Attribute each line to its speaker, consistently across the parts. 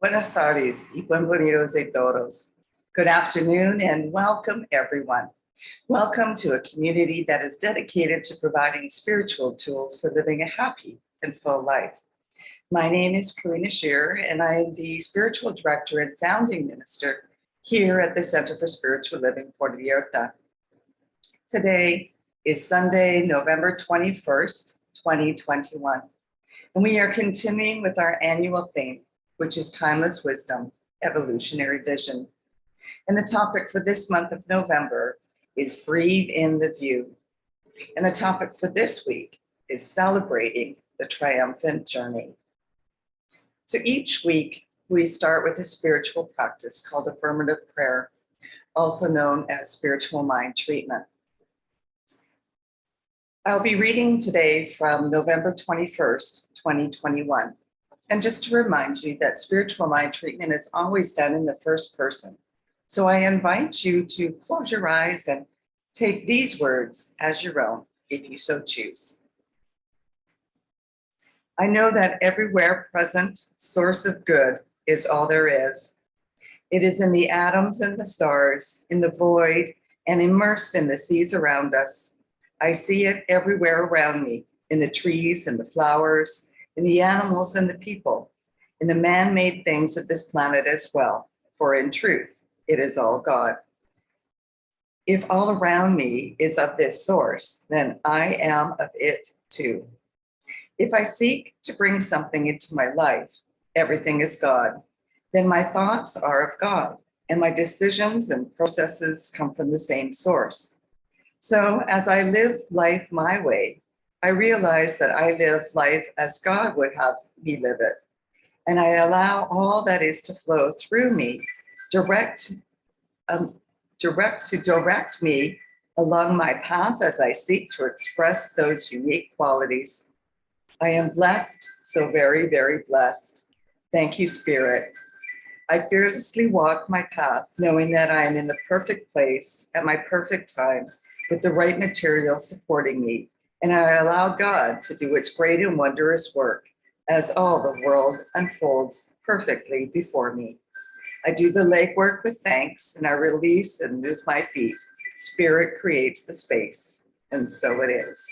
Speaker 1: Buenas tardes y bienvenidos a todos. Good afternoon and welcome everyone. Welcome to a community that is dedicated to providing spiritual tools for living a happy and full life. My name is Karina Shearer and I am the Spiritual Director and Founding Minister here at the Center for Spiritual Living Puerto Vallarta. Today is Sunday, November 21st, 2021, and we are continuing with our annual theme, which is Timeless Wisdom, Evolutionary Vision. And the topic for this month of November is Breathe in the View. And the topic for this week is Celebrating the Triumphant Journey. So each week, we start with a spiritual practice called affirmative prayer, also known as spiritual mind treatment. I'll be reading today from November 21st, 2021. And just to remind you that spiritual mind treatment is always done in the first person. So I invite you to close your eyes and take these words as your own, if you so choose. I know that everywhere present source of good is all there is. It is in the atoms and the stars, in the void, and immersed in the seas around us. I see it everywhere around me, in the trees and the flowers, in the animals and the people, in the man-made things of this planet as well, for in truth, it is all God. If all around me is of this source, then I am of it too. If I seek to bring something into my life, everything is God, then my thoughts are of God, and my decisions and processes come from the same source. So as I live life my way, I realize that I live life as God would have me live it. And I allow all that is to flow through me, direct me along my path as I seek to express those unique qualities. I am blessed, so very, very blessed. Thank you, Spirit. I fearlessly walk my path, knowing that I am in the perfect place at my perfect time, with the right material supporting me, and I allow God to do its great and wondrous work as all the world unfolds perfectly before me. I do the legwork with thanks, and I release and move my feet. Spirit creates the space, and so it is.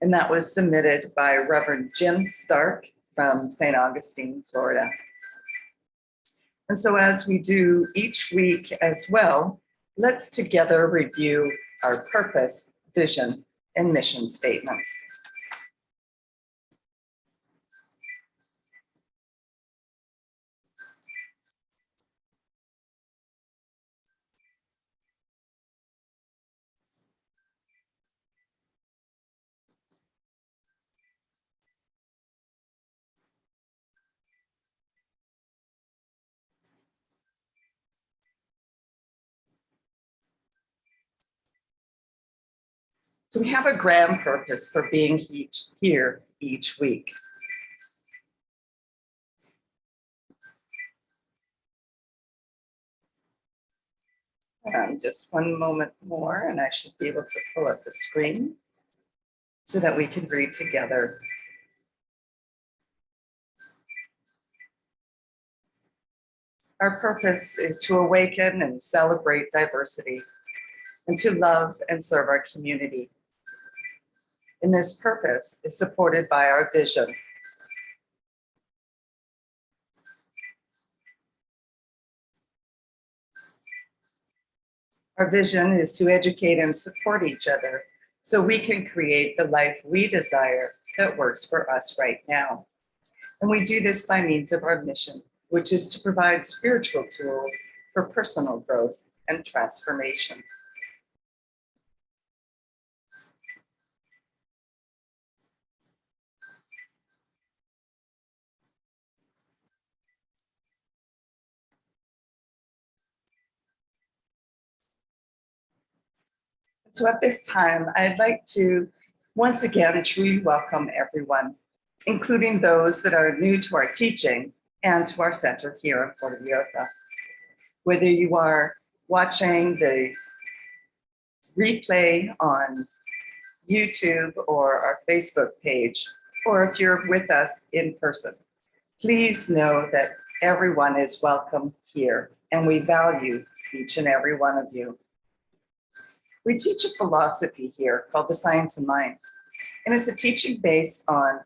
Speaker 1: And that was submitted by Reverend Jim Stark from St. Augustine, Florida. And so as we do each week as well, let's together review our purpose, vision, and mission statements. So we have a grand purpose for being here each week. Just one moment more, and I should be able to pull up the screen so that we can read together. Our purpose is to awaken and celebrate diversity and to love and serve our community. And this purpose is supported by our vision. Our vision is to educate and support each other so we can create the life we desire that works for us right now. And we do this by means of our mission, which is to provide spiritual tools for personal growth and transformation. So at this time, I'd like to once again truly welcome everyone, including those that are new to our teaching and to our center here in Puerto Vallarta. Whether you are watching the replay on YouTube or our Facebook page, or if you're with us in person, please know that Everyone is welcome here, and we value each and every one of you. We teach a philosophy here called the Science of Mind, and it's a teaching based on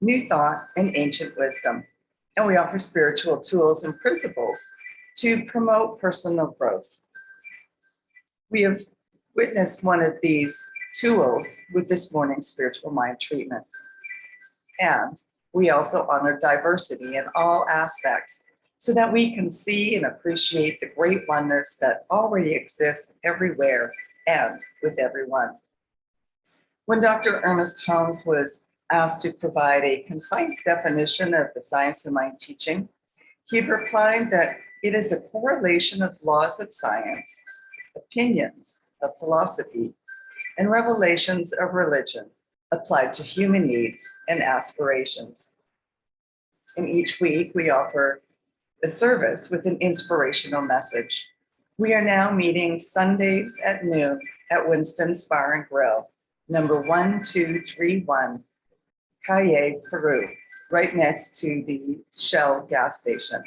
Speaker 1: new thought and ancient wisdom. And we offer spiritual tools and principles to promote personal growth. We have witnessed one of these tools with this morning's spiritual mind treatment. And we also honor diversity in all aspects so that we can see and appreciate the great oneness that already exists everywhere and with everyone. When Dr. Ernest Holmes was asked to provide a concise definition of the Science of Mind teaching, he replied that it is a correlation of laws of science, opinions of philosophy, and revelations of religion applied to human needs and aspirations. And each week we offer a service with an inspirational message. We are now meeting Sundays at noon at Winston's Bar and Grill, number 1231, Calle, Peru, right next to the Shell gas station.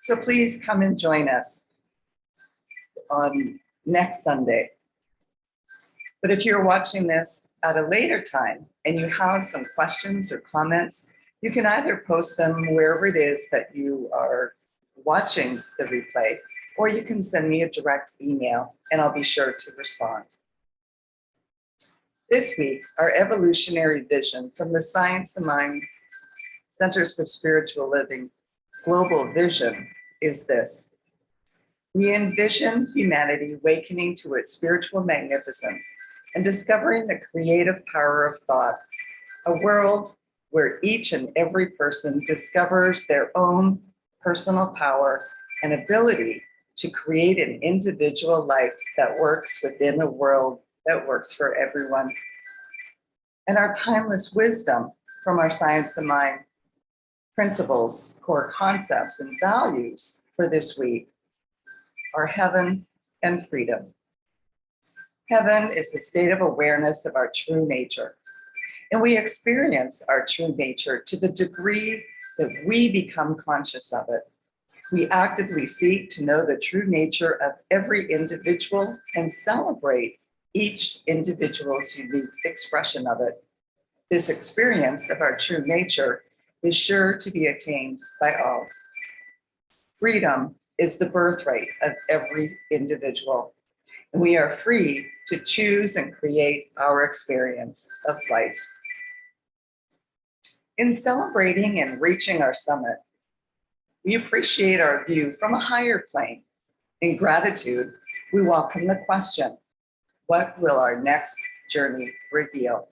Speaker 1: So please come and join us on next Sunday. But if you're watching this at a later time and you have some questions or comments, you can either post them wherever it is that you are watching the replay, or you can send me a direct email and I'll be sure to respond. This week, our evolutionary vision from the Science of Mind Centers for Spiritual Living global vision is this. We envision humanity awakening to its spiritual magnificence and discovering the creative power of thought, a world where each and every person discovers their own personal power and ability to create an individual life that works within a world that works for everyone. And our timeless wisdom from our Science of Mind principles, core concepts, and values for this week are heaven and freedom. Heaven is the state of awareness of our true nature, and we experience our true nature to the degree that we become conscious of it. We actively seek to know the true nature of every individual and celebrate each individual's unique expression of it. This experience of our true nature is sure to be attained by all. Freedom is the birthright of every individual, and we are free to choose and create our experience of life. In celebrating and reaching our summit, we appreciate our view from a higher plane. In gratitude, we welcome the question, what will our next journey reveal?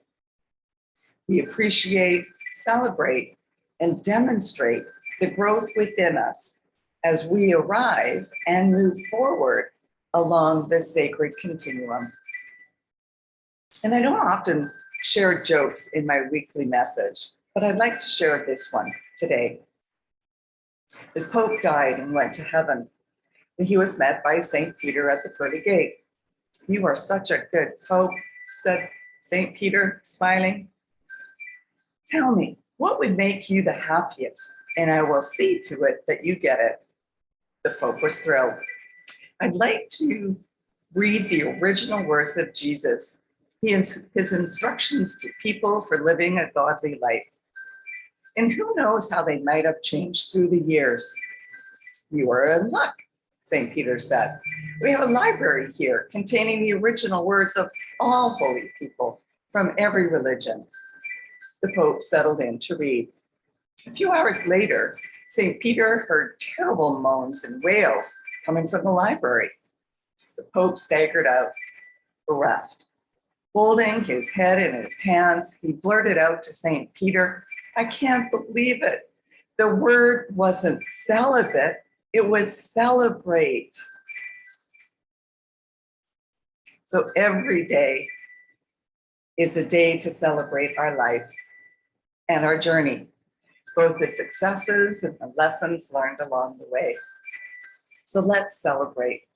Speaker 1: We appreciate, celebrate, and demonstrate the growth within us as we arrive and move forward along this sacred continuum. And I don't often share jokes in my weekly message, but I'd like to share this one today. The Pope died and went to heaven, and he was met by St. Peter at the pearly gate. "You are such a good Pope," said St. Peter, smiling. "Tell me, what would make you the happiest, and I will see to it that you get it." The Pope was thrilled. I'd like to read the original words of Jesus, his instructions to people for living a godly life. And who knows how they might have changed through the years. "You are in luck," St. Peter said. "We have a library here containing the original words of all holy people from every religion." The Pope settled in to read. A few hours later, St. Peter heard terrible moans and wails coming from the library. The Pope staggered out, bereft. Holding his head in his hands, he blurted out to St. Peter, "I can't believe it. The word wasn't celibate, it was celebrate." So every day is a day to celebrate our life and our journey, both the successes and the lessons learned along the way. So let's celebrate.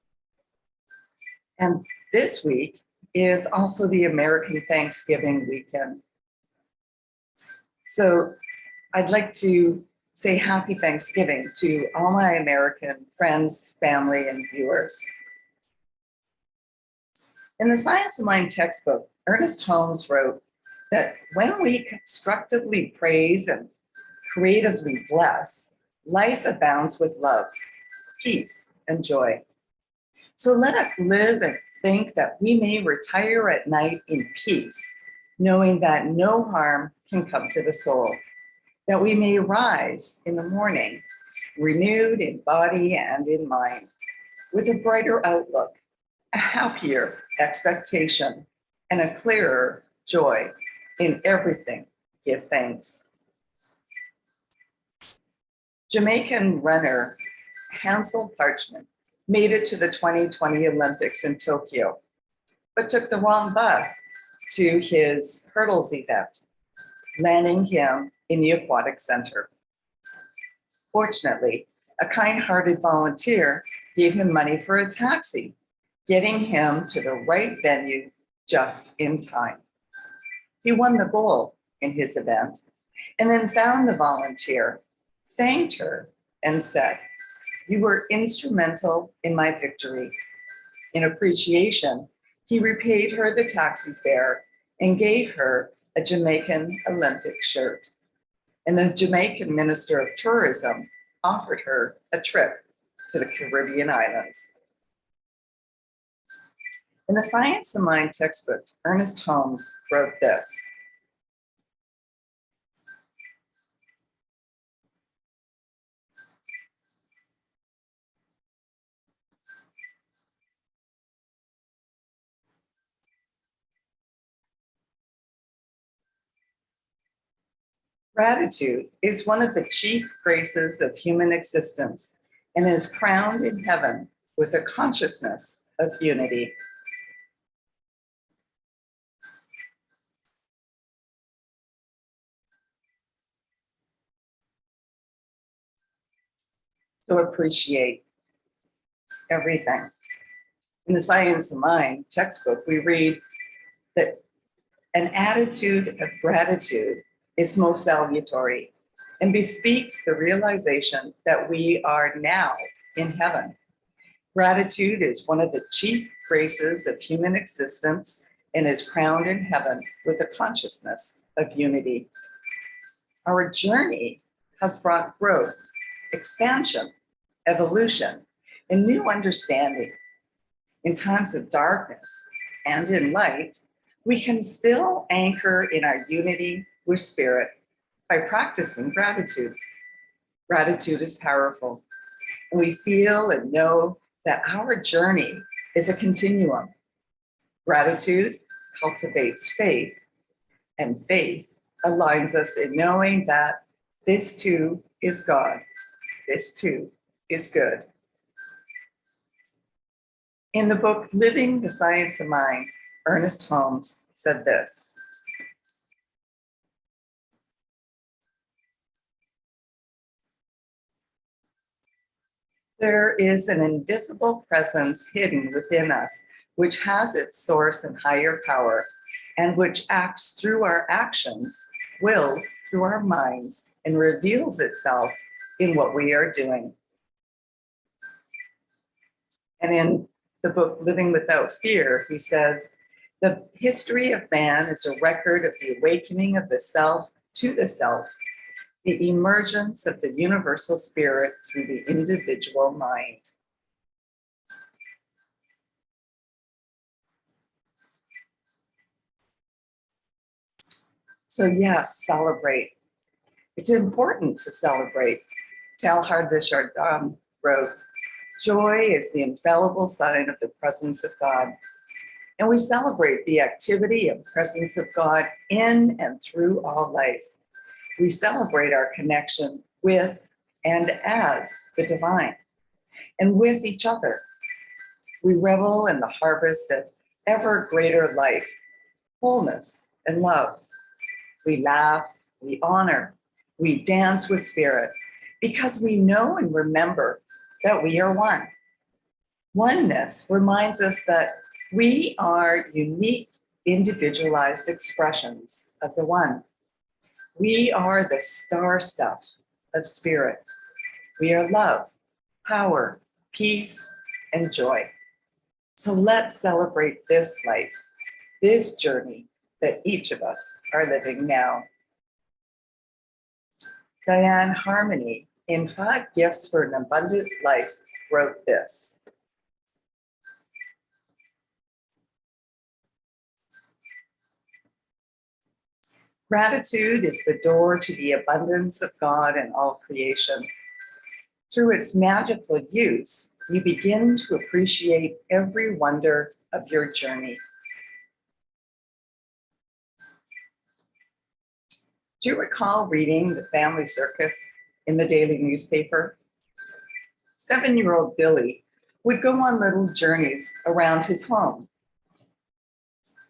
Speaker 1: And this week is also the American Thanksgiving weekend. So I'd like to say happy Thanksgiving to all my American friends, family, and viewers. In the Science of Mind textbook, Ernest Holmes wrote that when we constructively praise and creatively bless, life abounds with love, peace, and joy. So let us live and think that we may retire at night in peace, knowing that no harm can come to the soul, that we may rise in the morning, renewed in body and in mind, with a brighter outlook, a happier expectation, and a clearer joy. In everything, give thanks. Jamaican runner Hansel Parchman made it to the 2020 Olympics in Tokyo, but took the wrong bus to his hurdles event, landing him in the aquatic center. Fortunately, a kind-hearted volunteer gave him money for a taxi, getting him to the right venue just in time. He won the gold in his event and then found the volunteer, thanked her, and said, "You were instrumental in my victory." In appreciation, he repaid her the taxi fare and gave her a Jamaican Olympic shirt. And the Jamaican Minister of Tourism offered her a trip to the Caribbean islands. In the Science of Mind textbook, Ernest Holmes wrote this: gratitude is one of the chief graces of human existence and is crowned in heaven with a consciousness of unity. To appreciate everything. In the Science of Mind textbook, we read that an attitude of gratitude is most salutary and bespeaks the realization that we are now in heaven. Gratitude is one of the chief graces of human existence and is crowned in heaven with a consciousness of unity. Our journey has brought growth, expansion, evolution, and new understanding. In times of darkness and in light, we can still anchor in our unity with spirit by practicing gratitude. Gratitude is powerful, and we feel and know that our journey is a continuum. Gratitude cultivates faith, and faith aligns us in knowing that this too is God. This too is good. In the book, Living the Science of Mind, Ernest Holmes said this: there is an invisible presence hidden within us, which has its source in higher power, and which acts through our actions, wills through our minds, and reveals itself in what we are doing. And in the book, Living Without Fear, he says, the history of man is a record of the awakening of the self to the self, the emergence of the universal spirit through the individual mind. So yes, celebrate. It's important to celebrate. Teilhard de Chardin wrote, "Joy is the infallible sign of the presence of God." And we celebrate the activity and presence of God in and through all life. We celebrate our connection with and as the divine and with each other. We revel in the harvest of ever greater life, wholeness, and love. We laugh, we honor, we dance with spirit because we know and remember that we are one. Oneness reminds us that we are unique, individualized expressions of the one. We are the star stuff of spirit. We are love, power, peace, and joy. So let's celebrate this life, this journey that each of us are living now. Diane Harmony, in 5 Gifts for an Abundant Life, wrote this. Gratitude is the door to the abundance of God and all creation. Through its magical use, you begin to appreciate every wonder of your journey. Do you recall reading The Family Circus in the daily newspaper? 7-year-old Billy would go on little journeys around his home.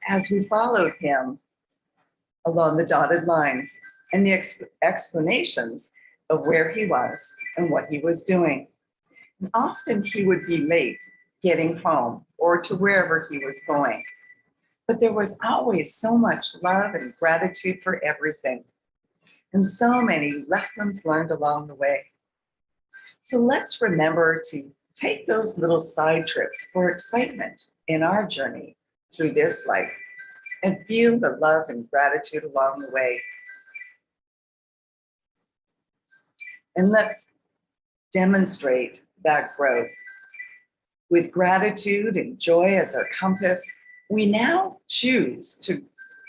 Speaker 1: As we followed him along the dotted lines and the explanations of where he was and what he was doing. And often he would be late getting home or to wherever he was going. But there was always so much love and gratitude for everything, and so many lessons learned along the way. So let's remember to take those little side trips for excitement in our journey through this life and feel the love and gratitude along the way. And let's demonstrate that growth. With gratitude and joy as our compass, we now choose to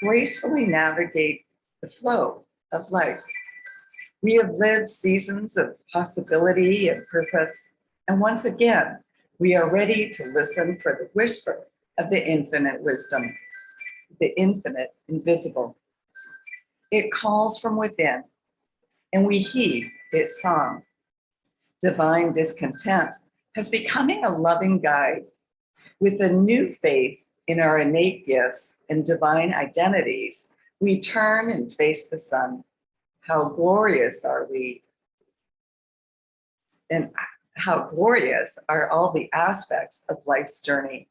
Speaker 1: gracefully navigate the flow of life. We have lived seasons of possibility and purpose, and once again, we are ready to listen for the whisper of the infinite wisdom, the infinite invisible. It calls from within, and we heed its song. Divine discontent has becoming a loving guide. With a new faith in our innate gifts and divine identities, we turn and face the sun. How glorious are we? And how glorious are all the aspects of life's journey.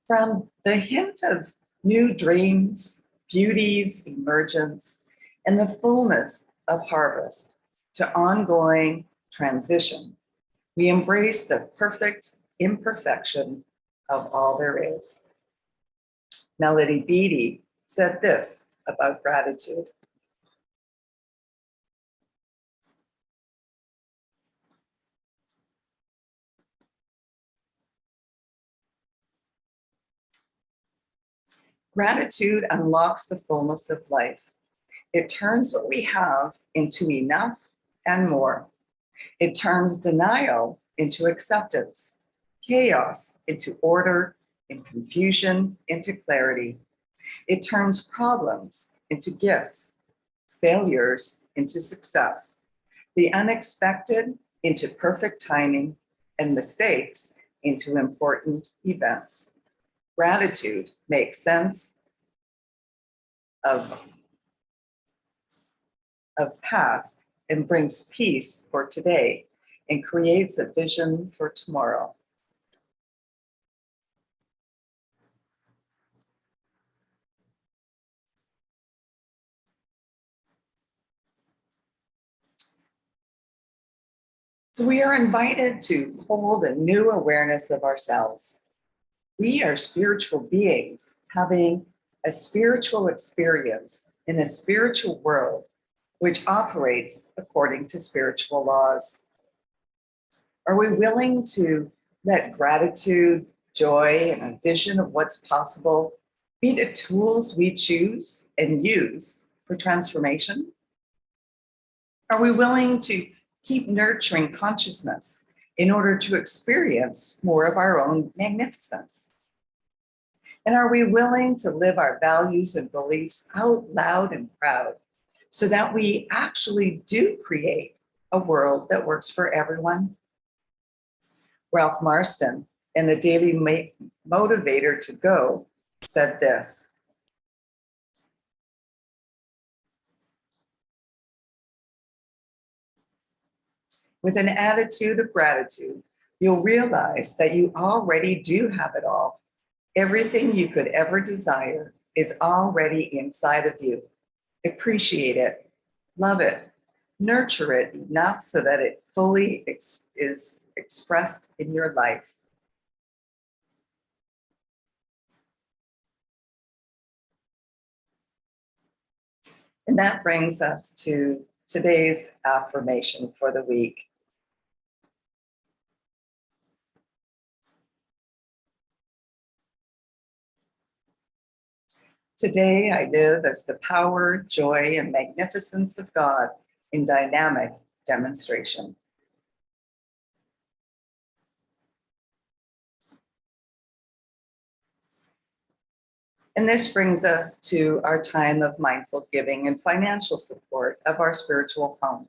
Speaker 1: From the hint of new dreams, beauty's emergence, and the fullness of harvest to ongoing transition, we embrace the perfect imperfection of all there is. Melody Beattie said this about gratitude. Gratitude unlocks the fullness of life. It turns what we have into enough and more. It turns denial into acceptance, chaos into order, and confusion into clarity. It turns problems into gifts, failures into success, the unexpected into perfect timing, and mistakes into important events. Gratitude makes sense of past and brings peace for today and creates a vision for tomorrow. So we are invited to hold a new awareness of ourselves. We are spiritual beings having a spiritual experience in a spiritual world which operates according to spiritual laws. Are we willing to let gratitude, joy, and a vision of what's possible be the tools we choose and use for transformation? Are we willing to keep nurturing consciousness in order to experience more of our own magnificence? And are we willing to live our values and beliefs out loud and proud so that we actually do create a world that works for everyone? Ralph Marston, in the Daily Motivator to Go, said this. With an attitude of gratitude, you'll realize that you already do have it all. Everything you could ever desire is already inside of you. Appreciate it, love it, Nurture it enough so that it fully is expressed in your life. And that brings us to today's affirmation for the week. Today, I live as the power, joy, and magnificence of God in dynamic demonstration. And this brings us to our time of mindful giving and financial support of our spiritual home.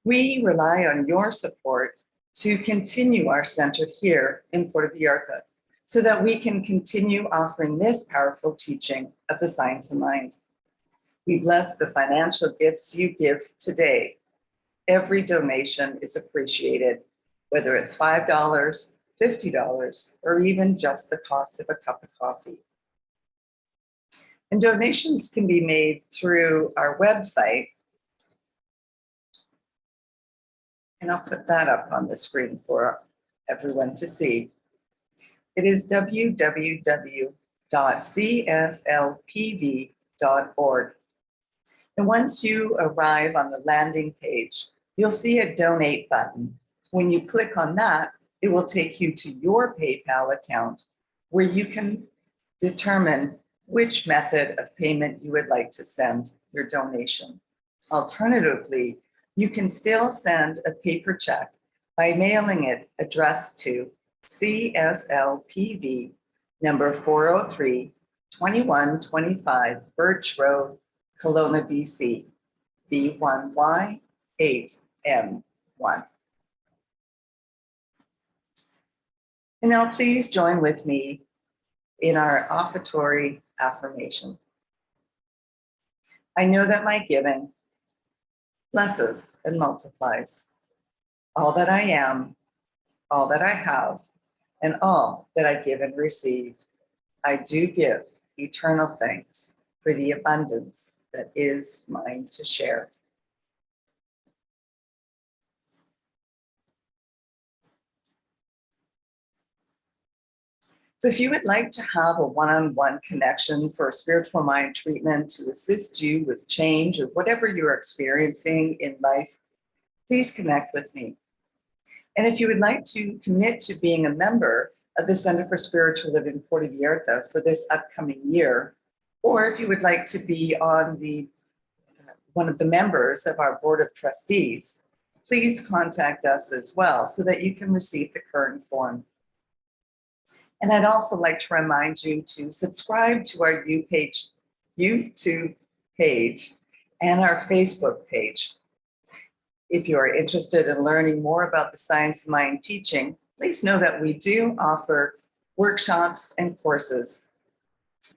Speaker 1: We rely on your support to continue our center here in Puerto Vallarta so that we can continue offering this powerful teaching of the science of mind. We bless the financial gifts you give today. Every donation is appreciated, whether it's $5, $50, or even just the cost of a cup of coffee. And donations can be made through our website. And I'll put that up on the screen for everyone to see. It is www.cslpv.org. And once you arrive on the landing page, you'll see a donate button. When you click on that, it will take you to your PayPal account where you can determine which method of payment you would like to send your donation. Alternatively, you can still send a paper check by mailing it addressed to CSLPV number 403, 2125 Birch Road, Kelowna, BC, V1Y8M1. And now please join with me in our offertory affirmation. I know that my giving blesses and multiplies all that I am, all that I have, and all that I give and receive. I do give eternal thanks for the abundance that is mine to share. So if you would like to have a one-on-one connection for a spiritual mind treatment to assist you with change or whatever you're experiencing in life, please connect with me. And if you would like to commit to being a member of the Center for Spiritual Living Puerto Vallarta for this upcoming year, or if you would like to be on one of the members of our Board of Trustees, please contact us as well so that you can receive the current form. And I'd also like to remind you to subscribe to our YouTube page and our Facebook page. If you are interested in learning more about the science of mind teaching, please know that we do offer workshops and courses.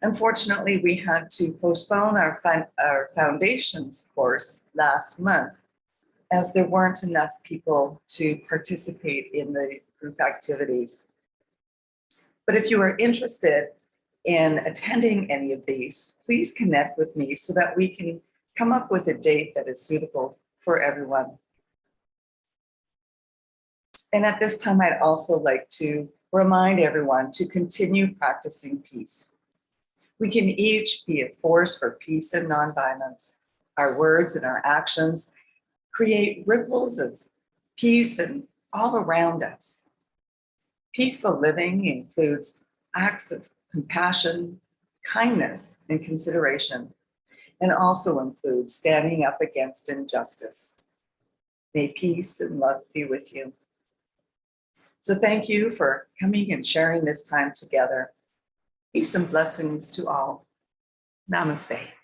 Speaker 1: Unfortunately, we had to postpone our foundations course last month as there weren't enough people to participate in the group activities. But if you are interested in attending any of these, please connect with me so that we can come up with a date that is suitable for everyone. And at this time, I'd also like to remind everyone to continue practicing peace. We can each be a force for peace and nonviolence. Our words and our actions create ripples of peace and all around us. Peaceful living includes acts of compassion, kindness, and consideration, and also includes standing up against injustice. May peace and love be with you. So thank you for coming and sharing this time together. Peace and blessings to all. Namaste.